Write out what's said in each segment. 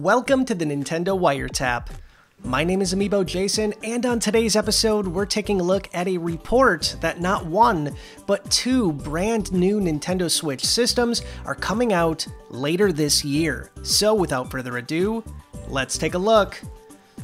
welcome to the Nintendo Wiretap. My name is Amiibo Jason, and on today's episode, we're taking a look at a report that not one, but two brand new Nintendo Switch systems are coming out later this year. So without further ado, let's take a look.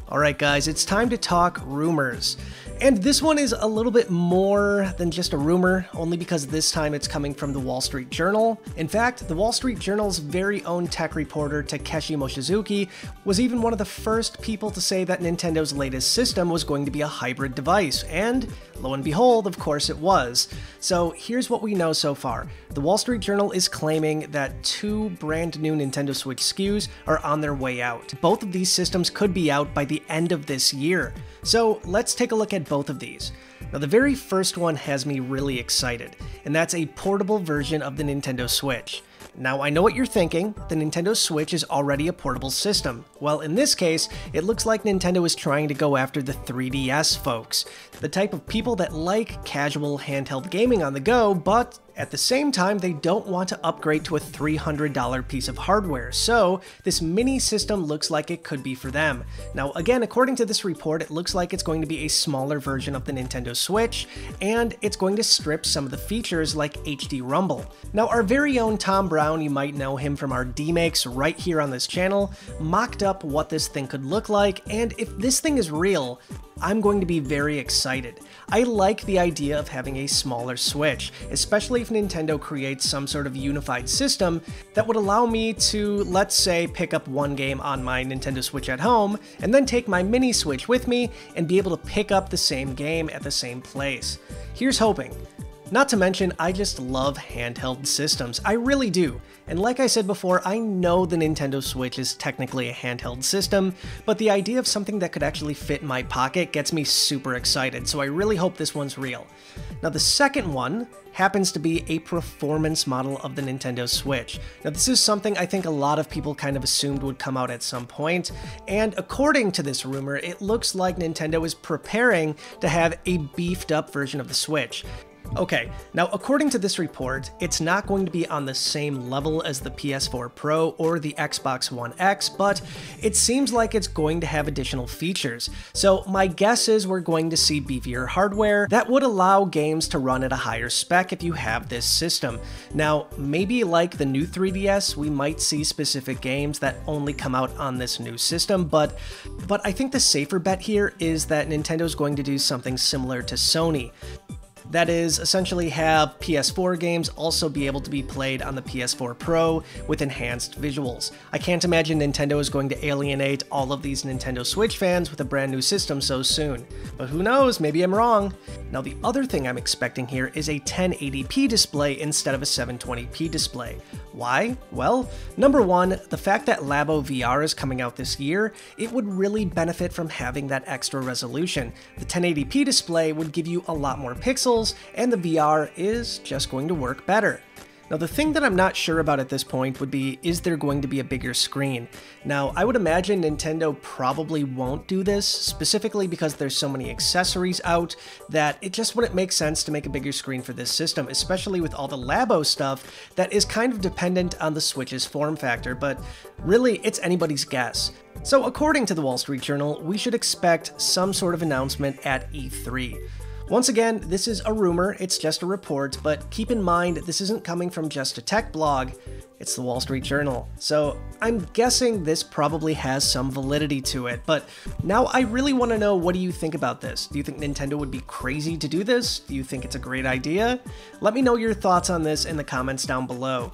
Alright guys, it's time to talk rumors. And this one is a little bit more than just a rumor, only because this time it's coming from the Wall Street Journal. In fact, the Wall Street Journal's very own tech reporter Takeshi Mochizuki was even one of the first people to say that Nintendo's latest system was going to be a hybrid device, and lo and behold, of course it was. So here's what we know so far. The Wall Street Journal is claiming that two brand new Nintendo Switch SKUs are on their way out. Both of these systems could be out by the end of this year. So let's take a look at both of these. Now the very first one has me really excited, and that's a portable version of the Nintendo Switch. Now I know what you're thinking, the Nintendo Switch is already a portable system. Well, in this case, it looks like Nintendo is trying to go after the 3DS folks, the type of people that like casual handheld gaming on the go, but at the same time, they don't want to upgrade to a $300 piece of hardware, so this mini system looks like it could be for them. Now again, according to this report, it looks like it's going to be a smaller version of the Nintendo Switch, and it's going to strip some of the features like HD Rumble. Now our very own Tom Brown, you might know him from our D-Makes right here on this channel, mocked up what this thing could look like, and if this thing is real, I'm going to be very excited. I like the idea of having a smaller Switch, especially if Nintendo creates some sort of unified system that would allow me to, let's say, pick up one game on my Nintendo Switch at home, and then take my mini Switch with me and be able to pick up the same game at the same place. Here's hoping. Not to mention, I just love handheld systems, I really do. And like I said before, I know the Nintendo Switch is technically a handheld system, but the idea of something that could actually fit in my pocket gets me super excited, so I really hope this one's real. Now the second one happens to be a performance model of the Nintendo Switch. Now this is something I think a lot of people kind of assumed would come out at some point, and according to this rumor, it looks like Nintendo is preparing to have a beefed up version of the Switch. Okay, now according to this report, it's not going to be on the same level as the PS4 Pro or the Xbox One X, but it seems like it's going to have additional features. So my guess is we're going to see beefier hardware that would allow games to run at a higher spec if you have this system. Now, maybe like the new 3DS, we might see specific games that only come out on this new system, but I think the safer bet here is that Nintendo's going to do something similar to Sony. That is, essentially have PS4 games also be able to be played on the PS4 Pro with enhanced visuals. I can't imagine Nintendo is going to alienate all of these Nintendo Switch fans with a brand new system so soon. But who knows, maybe I'm wrong. Now the other thing I'm expecting here is a 1080p display instead of a 720p display. Why? Well, number one, the fact that Labo VR is coming out this year, it would really benefit from having that extra resolution. The 1080p display would give you a lot more pixels, and the VR is just going to work better. Now the thing that I'm not sure about at this point would be, is there going to be a bigger screen? Now I would imagine Nintendo probably won't do this, specifically because there's so many accessories out that it just wouldn't make sense to make a bigger screen for this system, especially with all the Labo stuff that is kind of dependent on the Switch's form factor, but really it's anybody's guess. So according to the Wall Street Journal, we should expect some sort of announcement at E3. Once again, this is a rumor, it's just a report, but keep in mind this isn't coming from just a tech blog, it's the Wall Street Journal. So I'm guessing this probably has some validity to it, but now I really want to know, what do you think about this? Do you think Nintendo would be crazy to do this? Do you think it's a great idea? Let me know your thoughts on this in the comments down below.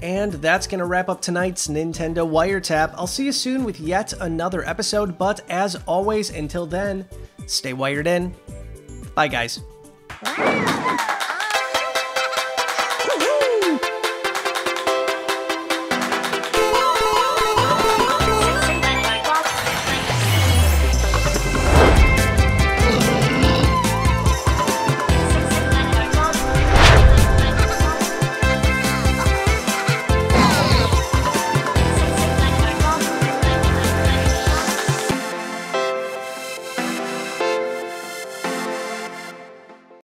And that's going to wrap up tonight's Nintendo Wiretap. I'll see you soon with yet another episode, but as always, until then, stay wired in. Bye, guys.